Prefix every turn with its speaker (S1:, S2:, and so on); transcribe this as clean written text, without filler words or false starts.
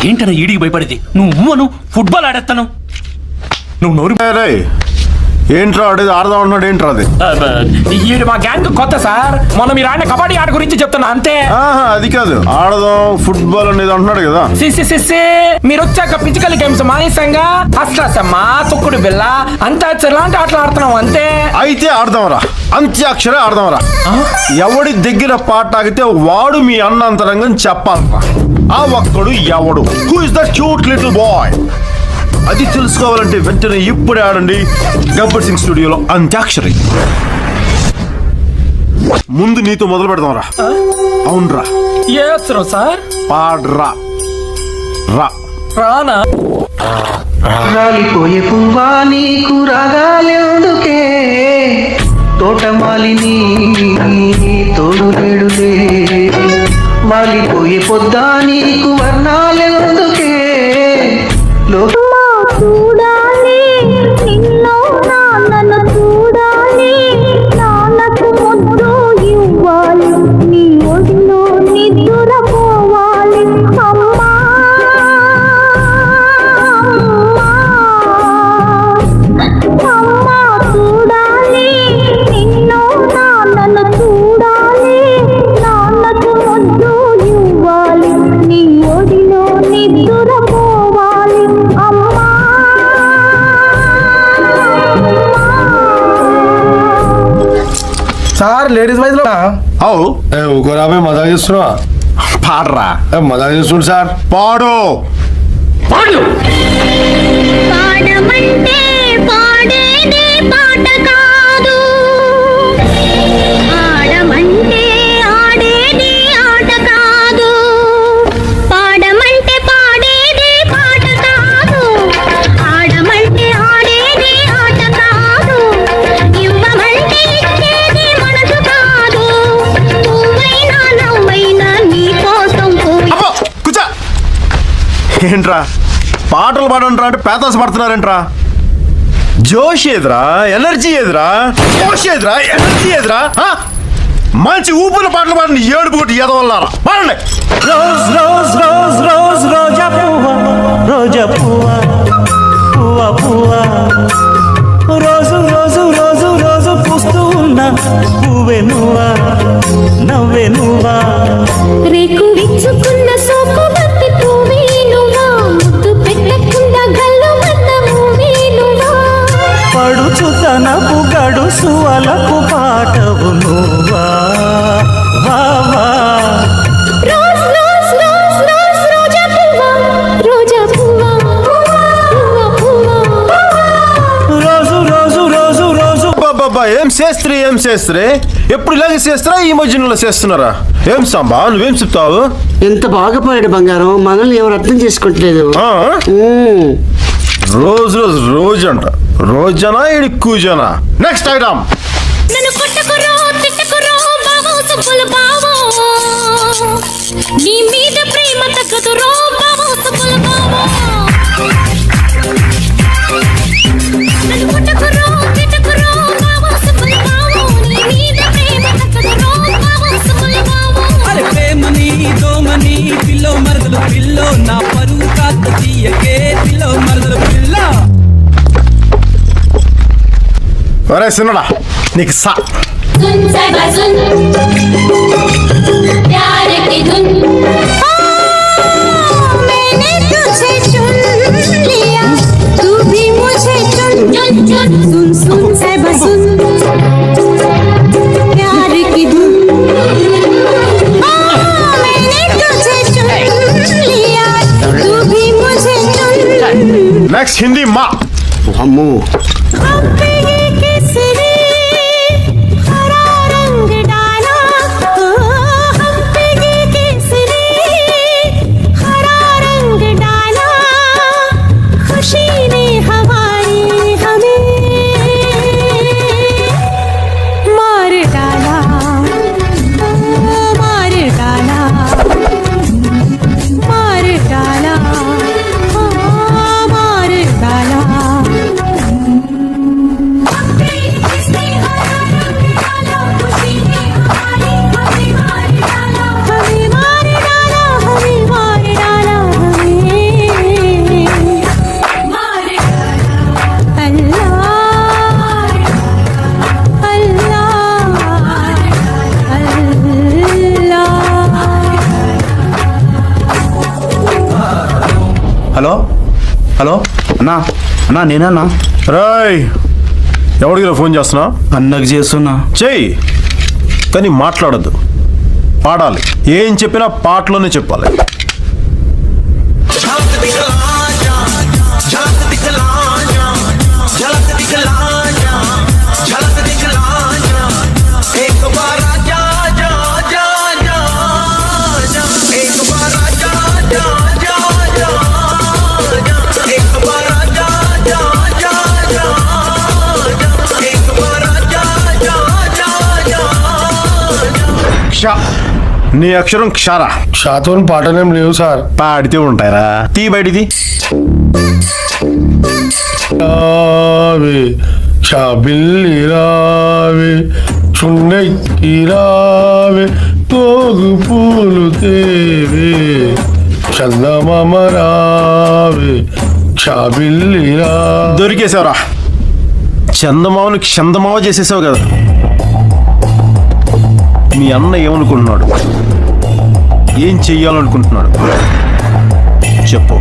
S1: ఏంటన్నా ఈడికి భయపడేది? నువ్వు ఫుట్బాల్ ఆడేస్తాను. నువ్వు నోరు
S2: ఏంట్రా ఆడేది? ఆడదాం అన్నాడు. ఏంట్రా అది?
S3: ఈడు మా గ్యాంగ్ కొత్త సార్. మొన్న మీరు ఆడిన కబడ్డీ ఆట గురించి చెప్తున్నా అంతే.
S2: అది కాదు, ఆడదాం ఫుట్బాల్ అనేది అంటున్నాడు కదా.
S3: మీరు వచ్చాక ఫిజికల్ గేమ్స్ మానేసంగా అష్టాసమ్మ, తొక్కుడు బిల్ల, అంత్యాక్షరి లాంటి ఆటలు ఆడుతున్నాం అంతే.
S2: అయితే ఆడదాంరా, అంత్యాక్షరే ఆడదాంరా. ఎవడి దగ్గర పాట ఆగితే వాడు మీ అన్నంతరంగం చెప్పాలరా. ఆ ఒక్కడు ఎవడు? Who is the cute little boy? అది తెలుసుకోవాలంటే వెంటనే ఇప్పుడే ఆడండి గబ్బర్ సింగ్ స్టూడియోలో అంత్యాక్షరి. ముందు నీతో మొదలు పెడదాం రా. అవునరా,
S3: సార్
S2: పాడ్రా. రా
S3: రానా?
S4: రాలిపోయే పువ్వా నీకు రాగాలెందుకే, తోటమాలిని తోడు నేడులే. వాలిపోయే పొద్దా నీకు వర్ణాలెందుకే,
S5: చూడాలి నిన్నో నాన్నను చూడాలి, నాన్నకు ముద్దు ఇవ్వాలి, నీ ఒడిలో నిద్ర పోవాలి. అమ్మా అమ్మా చూడాలి నిన్నో నాన్నను చూడాలి, నాన్నకు ముద్దు ఇవ్వాలి, నీ ఒడిలో నిద్ర పోవాలి. అమ్మా
S3: సార్ లేడీస్ వైజ్ లో
S2: అవు ఊకోరాబే మజా చేస్తున్నా. పాడరా. మజా చేస్తుండు సార్. పాడు.
S5: పాడమంటే పాడేది పాట కాదు, ఆడమంటే ఆడేది ఆట కాదు. పాడమంటే పాడేది పాట కాదు, ఆడమంటే ఆడేది ఆట కాదు. ఇవ్వమంటే ఇచ్చేది మనసు కాదు, పువ్వైనా నవ్వైనా నీ కోసం పోయి.
S2: కూర్చో. ఏంట్రా పాటలు పాడంట్రా అంటే పేతాస్ పడుతున్నారేంట్రా? జోష్ ఏదిరా, ఎనర్జీ ఏదిరా, జోష్ ఏదిరా, ఎనర్జీ ఏదిరా? మంచి ఊపుల పాటలు పాడండి. ఏడుపు కొట్టి ఎదవల్లారా పాడండి.
S6: రోజ్ రోజ్ రోజ్ రోజ్ రోజా పువ్వా, రోజా పువ్వా, పువ్వా పువ్వా, రోజు రోజు రోజు రోజు పూస్తూ ఉన్నా పువ్వే నువ్వా, నవ్వే నువ్వా.
S5: రేకు విచ్చుకున్న సోకు బత్తి పువ్వే నువ్వా, ముద్దు పెట్టకుండా గల్లు మన్న మూవే నువ్వా.
S6: పడుచు తనపు గడుసు అలకు పాటవు నువ్వా, వా వా.
S5: రోజ్ రోజ్ రోజ్ రోజ్ రోజా పువ్వా, రోజా పువ్వా, పువ్వా పువ్వా.
S6: రోజు రోజు రోజు రోజు.
S2: బాబా ఏం చేస్త్రీ, ఏం చేస్త్రీ? ఎప్పుడు ఇలాగే చేస్తారా? ఈ మధ్యలో చేస్తున్నారా? ఏం సాంబా నువ్వేం చెప్తావు?
S7: ఎంత బాగా పోయాడు బంగారం, మనల్ని ఎవరు అర్థం చేసుకుంటలేదు.
S2: రోజు రోజు రోజు అంట. రోజనా ఇడి కూజనా? Next item.
S5: నన్ను కొట్టకురో తిట్టకురో బావో సుబ్బుల బావో, నీ మీద ప్రేమ తగ్గదురో బావో సుబ్బుల బావో. నన్ను కొట్టకురో తిట్టకురో బావో సుబ్బుల బావో, నీ మీద ప్రేమ తగ్గదురో బావో సుబ్బుల బావో.
S8: అరే ప్రేమని దోమని పిల్లో మరదలు పిల్లో, నా పరువు కాస్త తీయకే పిల్లో మరదలు పిల్ల.
S2: ఒరే సిన్నడా నీకు సా
S5: सुन साहिबा सुन प्यार की धुन, मैंने तुझे चुन लिया, तू भी मुझे चुन चुन चुन. सुन सुन साहिबा सुन प्यार की धुन, मैंने तुझे चुन लिया, तू भी मुझे चुन.
S2: నెక్స్ట్ హిందీ మా.
S7: అమ్మో
S9: హలో హలో అన్నా అన్నా నేనన్నా
S2: రాయ్ ఎవడికి ఫోన్ చేస్తున్నా?
S9: అన్నకు చేస్తున్నా.
S2: చెయ్యి, కానీ మాట్లాడద్దు, పాడాలి. ఏం చెప్పినా పాటలోనే చెప్పాలి. క్ష, నీ అక్షరం క్షారా.
S10: షాతో పాటలేం లేవు సార్.
S2: పాడితే ఉంటాయరా. తీ బయటిది.
S10: రావే షాబిల్లి రావే చుండెక్కి రావే తోగు పూలు తేవే చందమామ రావే షాబిల్లి రా.
S2: దొరికేసావురా. చందమామను చందమామ చేసేసావు కదా. మీ అన్న ఏమనుకుంటున్నాడు? ఏం చెయ్యాలనుకుంటున్నాడు చెప్పు.